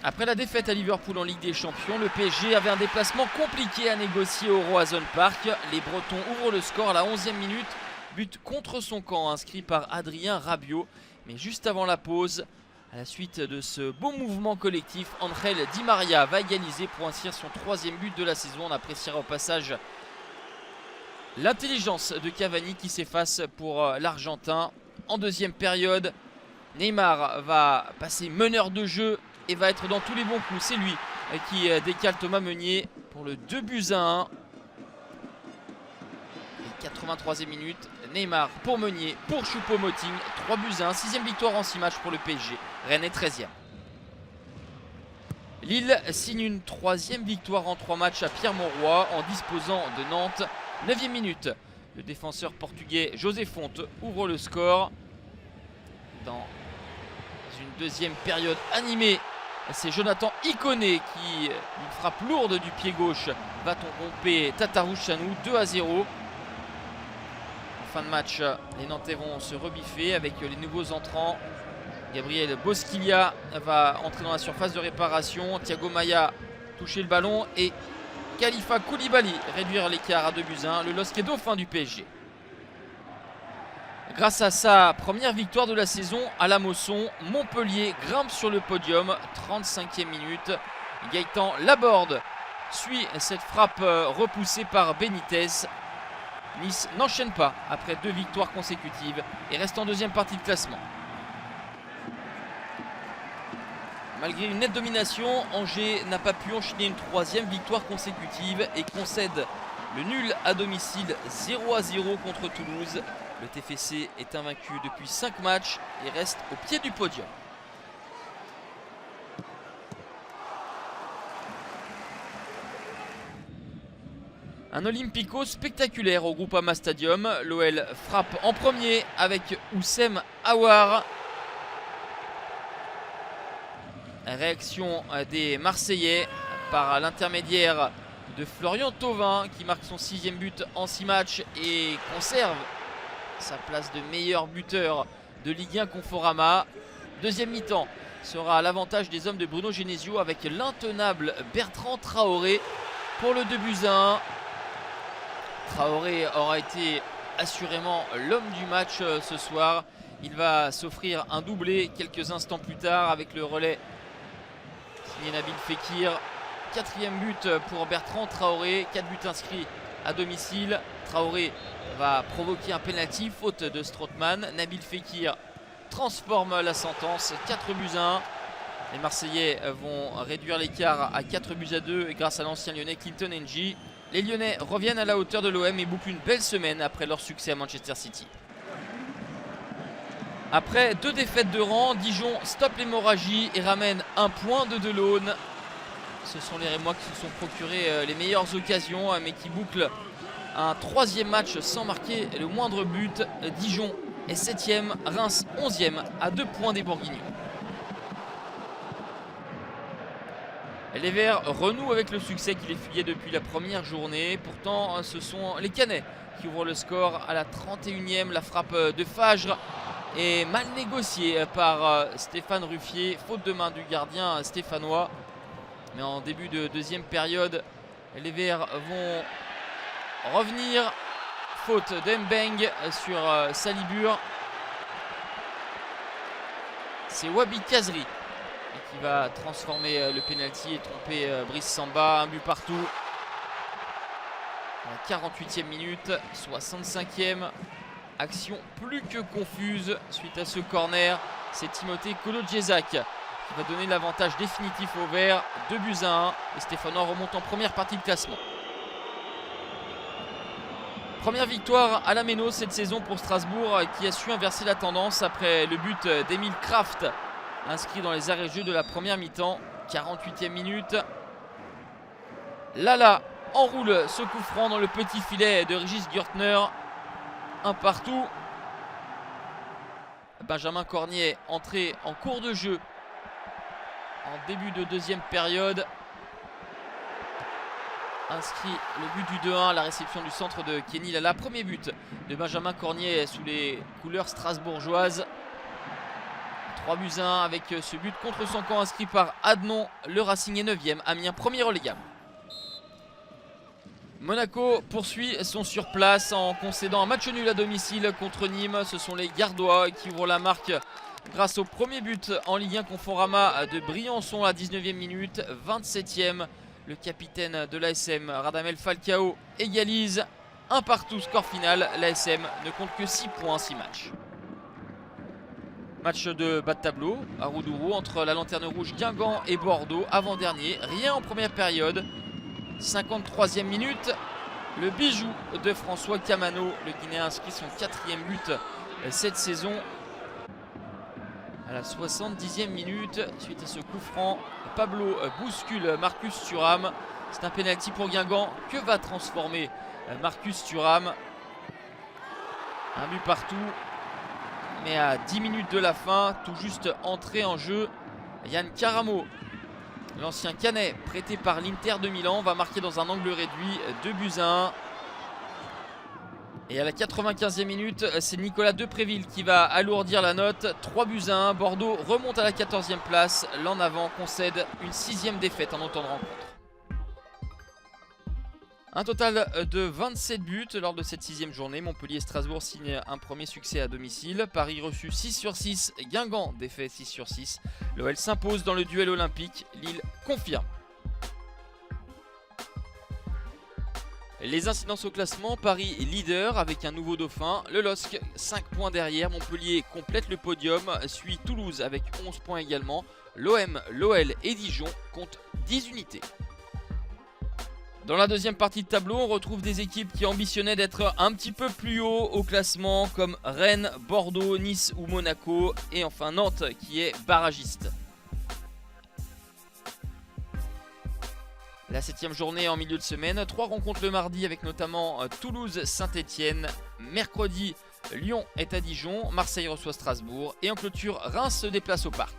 Après la défaite à Liverpool en Ligue des Champions, le PSG avait un déplacement compliqué à négocier au Roazhon Park. Les Bretons ouvrent le score à la 11e minute. But contre son camp inscrit par Adrien Rabiot. Mais juste avant la pause, à la suite de ce beau mouvement collectif, Angel Di Maria va égaliser pour inscrire son 3e but de la saison. On appréciera au passage l'intelligence de Cavani qui s'efface pour l'Argentin. En deuxième période, Neymar va passer meneur de jeu et va être dans tous les bons coups. C'est lui qui décale Thomas Meunier pour le 2-1. 83e minute, Neymar pour Meunier, pour Choupo-Moting, 3-1, 6e victoire en 6 matchs pour le PSG. Rennes est 13e. Lille signe une 3e victoire en 3 matchs à Pierre-Mauroy en disposant de Nantes. 9e minute, le défenseur portugais José Fonte ouvre le score. Dans une deuxième période animée, c'est Jonathan Iconé qui, une frappe lourde du pied gauche, va tromper Tatarou-Chanou, 2-0. Fin de match, les Nantais vont se rebiffer avec les nouveaux entrants. Gabriel Bosquilla va entrer dans la surface de réparation. Thiago Maia toucher le ballon et Khalifa Koulibaly réduire l'écart à 2-1. Le LOSC est dauphin du PSG. Grâce à sa première victoire de la saison à la Mosson, Montpellier grimpe sur le podium. 35e minute. Gaëtan Laborde suit cette frappe repoussée par Benitez. Nice n'enchaîne pas après 2 victoires consécutives et reste en deuxième partie de classement. Malgré une nette domination, Angers n'a pas pu enchaîner une 3e victoire consécutive et concède le nul à domicile 0-0 contre Toulouse. Le TFC est invaincu depuis 5 matchs et reste au pied du podium. Un Olympico spectaculaire au Groupama Stadium. L'OL frappe en premier avec Oussem Aouar. Réaction des Marseillais par l'intermédiaire de Florian Thauvin qui marque son 6e but en 6 matchs et conserve sa place de meilleur buteur de Ligue 1 Conforama. Deuxième mi-temps sera à l'avantage des hommes de Bruno Genesio avec l'intenable Bertrand Traoré pour le 2-1. Traoré aura été assurément l'homme du match ce soir. Il va s'offrir un doublé quelques instants plus tard avec le relais signé Nabil Fekir. 4e but pour Bertrand Traoré. 4 buts inscrits à domicile. Traoré va provoquer un penalty, faute de Strootman. Nabil Fekir transforme la sentence. 4-1. Les Marseillais vont réduire l'écart à 4-2 grâce à l'ancien lyonnais Clinton N'Jie. Les Lyonnais reviennent à la hauteur de l'OM et bouclent une belle semaine après leur succès à Manchester City. Après 2 défaites de rang, Dijon stoppe l'hémorragie et ramène un point de Delaune. Ce sont les Rémois qui se sont procurés les meilleures occasions, mais qui bouclent un 3e match sans marquer le moindre but. Dijon est 7e, Reims 11e à 2 points des Bourguignons. Les Verts renouent avec le succès qui les fuyait depuis la première journée. Pourtant, ce sont les Canets qui ouvrent le score à la 31e. La frappe de Fagre est mal négociée par Stéphane Ruffier. Faute de main du gardien stéphanois. Mais en début de deuxième période, les Verts vont revenir. Faute d'Embeng sur Salibur. C'est Wabi Kazri qui va transformer le pénalty et tromper Brice Samba. Un but partout. À la 48e minute, 65e. Action plus que confuse suite à ce corner. C'est Timothée Kolo-Djezak qui va donner l'avantage définitif aux Verts. 2-1. Et Stéphanois remonte en première partie de classement. Première victoire à la Méno cette saison pour Strasbourg qui a su inverser la tendance après le but d'Emile Kraft inscrit dans les arrêts-jeux de la première mi-temps. 48e minute. Lala enroule ce coup franc dans le petit filet de Régis Gürtner. Un partout. Benjamin Cornier entré en cours de jeu en début de deuxième période. Inscrit le but du 2-1, la réception du centre de Kenny Lala. Premier but de Benjamin Cornier sous les couleurs strasbourgeoises. 3-1 avec ce but contre son camp inscrit par Adnon. Le Racing est 9e, Amiens premier relégable. Monaco poursuit son surplace en concédant un match nul à domicile contre Nîmes. Ce sont les Gardois qui ouvrent la marque grâce au premier but en Ligue 1 Conforama de Briançon à la 19e minute. 27e, le capitaine de l'ASM, Radamel Falcao, égalise. Un partout, score final. L'ASM ne compte que 6 points en 6 matchs. Match de bas de tableau à Roudourou entre la Lanterne Rouge Guingamp et Bordeaux, avant-dernier. Rien en première période. 53e minute, le bijou de François Camano, le Guinéen inscrit son 4e but cette saison. À la 70e minute, suite à ce coup franc, Pablo bouscule Marcus Thuram. C'est un pénalty pour Guingamp que va transformer Marcus Thuram. Un but partout, mais à 10 minutes de la fin, tout juste entré en jeu, Yann Karamo, l'ancien Canet prêté par l'Inter de Milan, va marquer dans un angle réduit 2-1. Et à la 95e minute, c'est Nicolas Depréville qui va alourdir la note. 3-1. Bordeaux remonte à la 14e place. L'en avant concède une 6e défaite en autant de rencontres. Un total de 27 buts lors de cette 6e journée. Montpellier et Strasbourg signent un premier succès à domicile. Paris reçu 6/6. Guingamp défait 6/6. L'OL s'impose dans le duel olympique. Lille confirme. Les incidences au classement, Paris est leader avec un nouveau dauphin. Le LOSC 5 points derrière. Montpellier complète le podium. Suit Toulouse avec 11 points également. L'OM, l'OL et Dijon comptent 10 unités. Dans la deuxième partie de tableau, on retrouve des équipes qui ambitionnaient d'être un petit peu plus haut au classement, comme Rennes, Bordeaux, Nice ou Monaco. Et enfin Nantes qui est barragiste. La 7e journée en milieu de semaine, 3 rencontres le mardi avec notamment Toulouse-Saint-Etienne. Mercredi, Lyon est à Dijon, Marseille reçoit Strasbourg. Et en clôture, Reims se déplace au Parc.